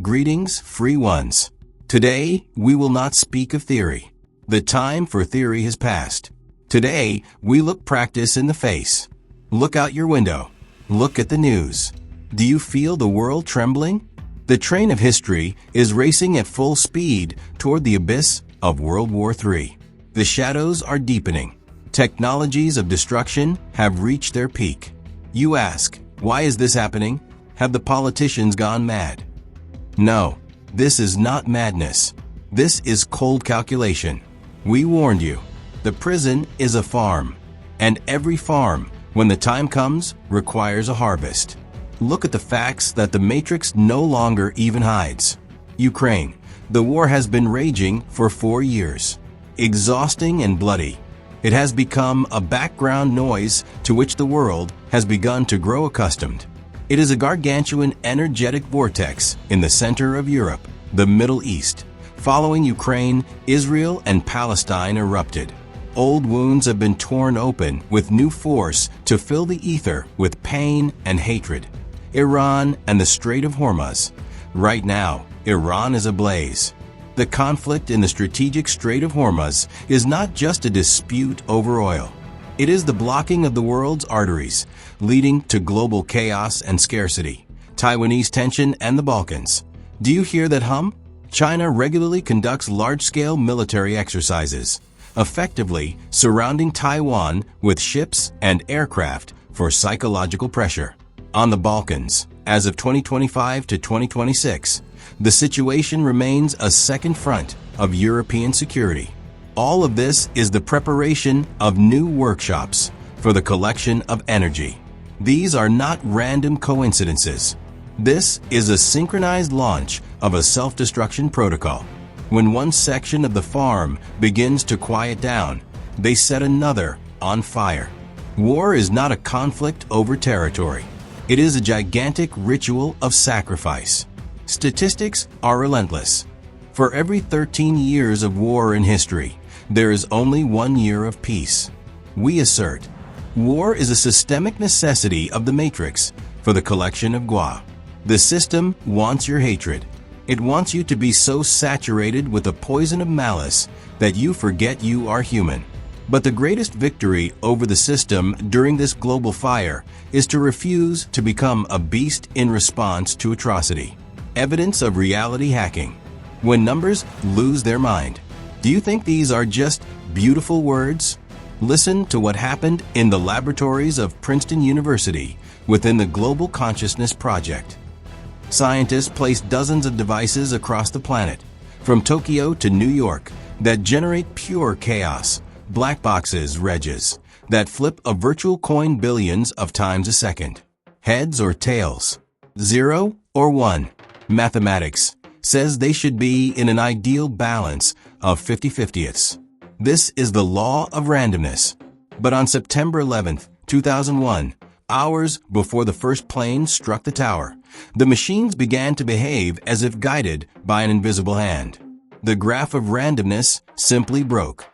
Greetings, free ones. Today, we will not speak of theory. The time for theory has passed. Today, we look practice in the face. Look out your window. Look at the news. Do you feel the world trembling? The train of history is racing at full speed toward the abyss of World War III. The shadows are deepening. Technologies of destruction have reached their peak. You ask, why is this happening? Have the politicians gone mad? No, this is not madness. This is cold calculation. We warned you. The prison is a farm, and every farm, when the time comes, requires a harvest. Look at the facts that the matrix no longer even hides. Ukraine. The war has been raging for 4 years. Exhausting and bloody. It has become a background noise to which the world has begun to grow accustomed. It is a gargantuan energetic vortex in the center of Europe, the Middle East. Following Ukraine, Israel and Palestine erupted. Old wounds have been torn open with new force to fill the ether with pain and hatred. Iran and the Strait of Hormuz. Right now, Iran is ablaze. The conflict in the strategic Strait of Hormuz is not just a dispute over oil. It is the blocking of the world's arteries, leading to global chaos and scarcity. Taiwanese tension and the Balkans. Do you hear that hum? China regularly conducts large-scale military exercises, effectively surrounding Taiwan with ships and aircraft for psychological pressure. On the Balkans, as of 2025 to 2026, the situation remains a second front of European security. All of this is the preparation of new workshops for the collection of energy. These are not random coincidences. This is a synchronized launch of a self-destruction protocol. When one section of the farm begins to quiet down, they set another on fire. War is not a conflict over territory. It is a gigantic ritual of sacrifice. Statistics are relentless. For every 13 years of war in history, there is only 1 year of peace. We assert, war is a systemic necessity of the matrix for the collection of Gua. The system wants your hatred. It wants you to be so saturated with the poison of malice that you forget you are human. But the greatest victory over the system during this global fire is to refuse to become a beast in response to atrocity. Evidence of reality hacking. When numbers lose their mind. Do you think these are just beautiful words? Listen to what happened in the laboratories of Princeton University within the Global Consciousness Project. Scientists placed dozens of devices across the planet, from Tokyo to New York, that generate pure chaos, black boxes, reges, that flip a virtual coin billions of times a second. Heads or tails? 0 or 1? Mathematics says they should be in an ideal balance of 50/50ths. This is the law of randomness. But on September 11th, 2001, hours before the first plane struck the tower, the machines began to behave as if guided by an invisible hand. The graph of randomness simply broke.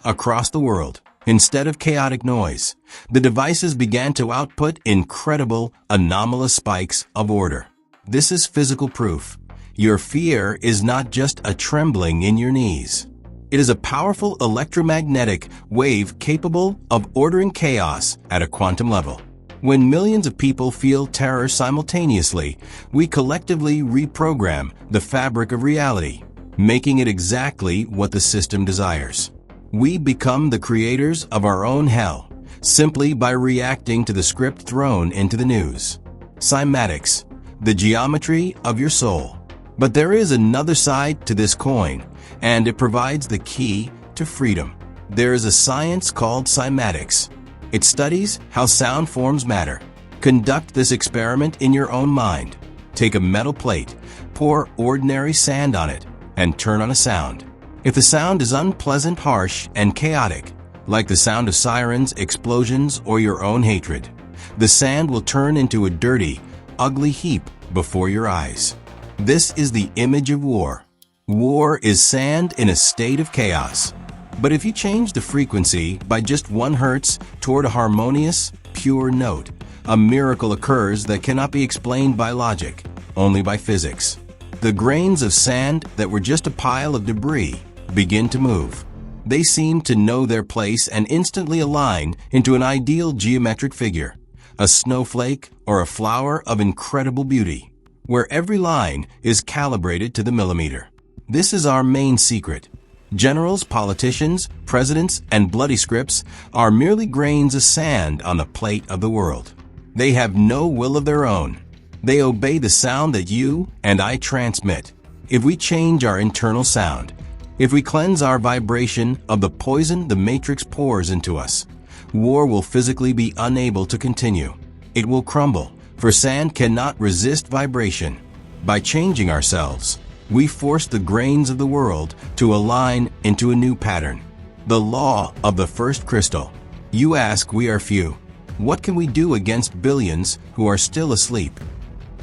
Across the world, instead of chaotic noise, the devices began to output incredible, anomalous spikes of order. This is physical proof. Your fear is not just a trembling in your knees. It is a powerful electromagnetic wave capable of ordering chaos at a quantum level. When millions of people feel terror simultaneously, we collectively reprogram the fabric of reality, making it exactly what the system desires. We become the creators of our own hell, simply by reacting to the script thrown into the news. Cymatics, the geometry of your soul. But there is another side to this coin, and it provides the key to freedom. There is a science called cymatics. It studies how sound forms matter. Conduct this experiment in your own mind. Take a metal plate, pour ordinary sand on it, and turn on a sound. If the sound is unpleasant, harsh, and chaotic, like the sound of sirens, explosions, or your own hatred, the sand will turn into a dirty, ugly heap before your eyes. This is the image of war. War is sand in a state of chaos. But if you change the frequency by just 1 hertz toward a harmonious, pure note, a miracle occurs that cannot be explained by logic, only by physics. The grains of sand that were just a pile of debris begin to move. They seem to know their place and instantly align into an ideal geometric figure, a snowflake or a flower of incredible beauty, where every line is calibrated to the millimeter. This is our main secret. Generals, politicians, presidents, and bloody scripts are merely grains of sand on the plate of the world. They have no will of their own. They obey the sound that you and I transmit. If we change our internal sound, if we cleanse our vibration of the poison the matrix pours into us, war will physically be unable to continue. It will crumble, for sand cannot resist vibration. By changing ourselves, we force the grains of the world to align into a new pattern. The law of the first crystal. You ask, we are few. What can we do against billions who are still asleep?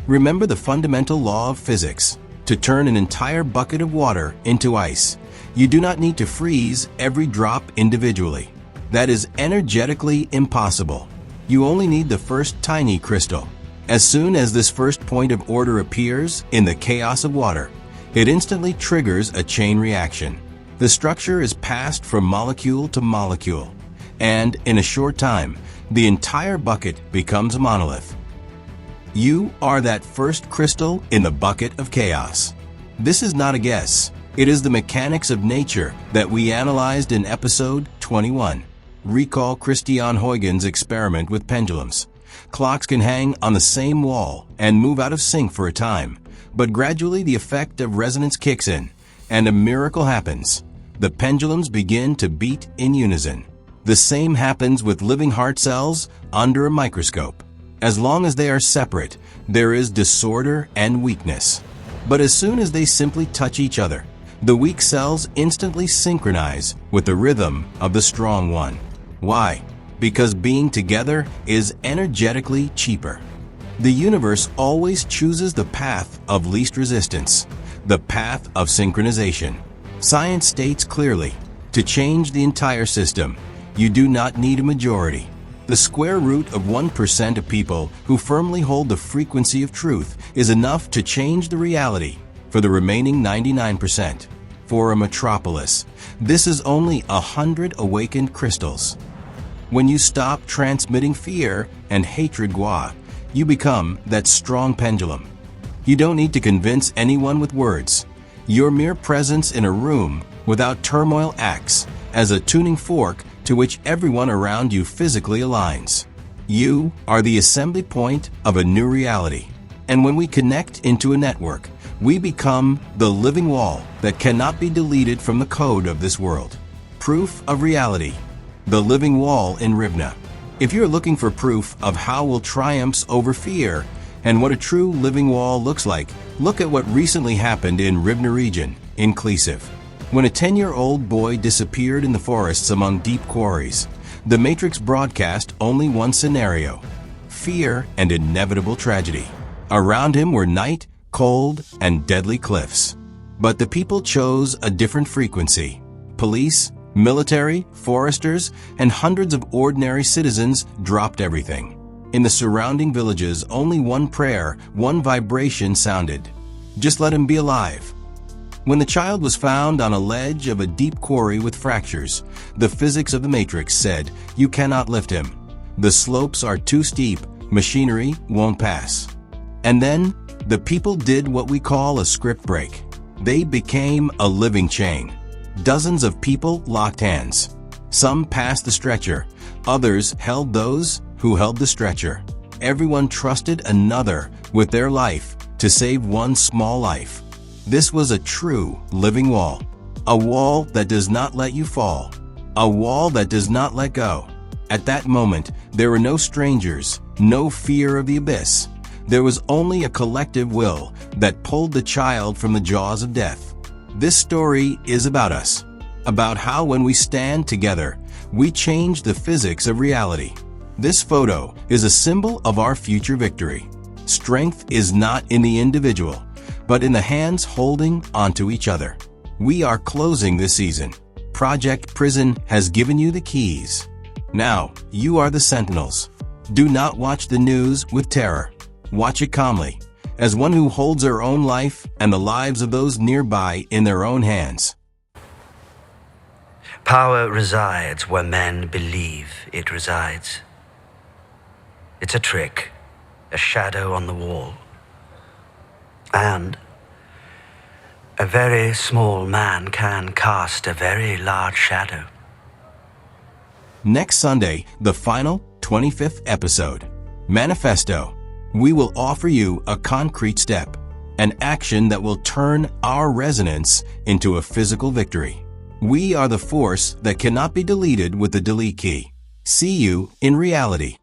Remember the fundamental law of physics. To turn an entire bucket of water into ice, you do not need to freeze every drop individually. That is energetically impossible. You only need the first tiny crystal. As soon as this first point of order appears in the chaos of water, it instantly triggers a chain reaction. The structure is passed from molecule to molecule, and in a short time, the entire bucket becomes a monolith. You are that first crystal in the bucket of chaos. This is not a guess. It is the mechanics of nature that we analyzed in episode 21. Recall Christian Huygens' experiment with pendulums. Clocks can hang on the same wall and move out of sync for a time, but gradually the effect of resonance kicks in, and a miracle happens. The pendulums begin to beat in unison. The same happens with living heart cells under a microscope. As long as they are separate, there is disorder and weakness. But as soon as they simply touch each other, the weak cells instantly synchronize with the rhythm of the strong one. Why? Because being together is energetically cheaper. The universe always chooses the path of least resistance, the path of synchronization. Science states clearly, to change the entire system, you do not need a majority. The square root of 1% of people who firmly hold the frequency of truth is enough to change the reality for the remaining 99%. For a metropolis, this is only 100 awakened crystals. When you stop transmitting fear and hatred, you become that strong pendulum. You don't need to convince anyone with words. Your mere presence in a room without turmoil acts as a tuning fork to which everyone around you physically aligns. You are the assembly point of a new reality. And when we connect into a network, we become the living wall that cannot be deleted from the code of this world. Proof of reality. The living wall in Rivna. If you're looking for proof of how will triumphs over fear and what a true living wall looks like, look at what recently happened in Rivna region, inclusive. When a 10-year-old boy disappeared in the forests among deep quarries, the Matrix broadcast only one scenario: fear and inevitable tragedy. Around him were night, cold, and deadly cliffs. But the people chose a different frequency. Police, military, foresters, and hundreds of ordinary citizens dropped everything. In the surrounding villages, only one prayer, one vibration sounded: just let him be alive. When the child was found on a ledge of a deep quarry with fractures, the physics of the Matrix said, you cannot lift him. The slopes are too steep, machinery won't pass. And then, the people did what we call a script break. They became a living chain. Dozens of people locked hands. Some passed the stretcher, others held those who held the stretcher. Everyone trusted another with their life to save one small life. This was a true living wall. A wall that does not let you fall. A wall that does not let go. At that moment, there were no strangers, no fear of the abyss. There was only a collective will that pulled the child from the jaws of death. This story is about us, about how when we stand together, we change the physics of reality. This photo is a symbol of our future victory. Strength is not in the individual, but in the hands holding onto each other. We are closing this season. Project Prison has given you the keys. Now, you are the sentinels. Do not watch the news with terror. Watch it calmly as one who holds their own life and the lives of those nearby in their own hands. Power resides where men believe it resides. It's a trick, a shadow on the wall. And a very small man can cast a very large shadow. Next Sunday, the final 25th episode, Manifesto. We will offer you a concrete step, an action that will turn our resonance into a physical victory. We are the force that cannot be deleted with the delete key. See you in reality.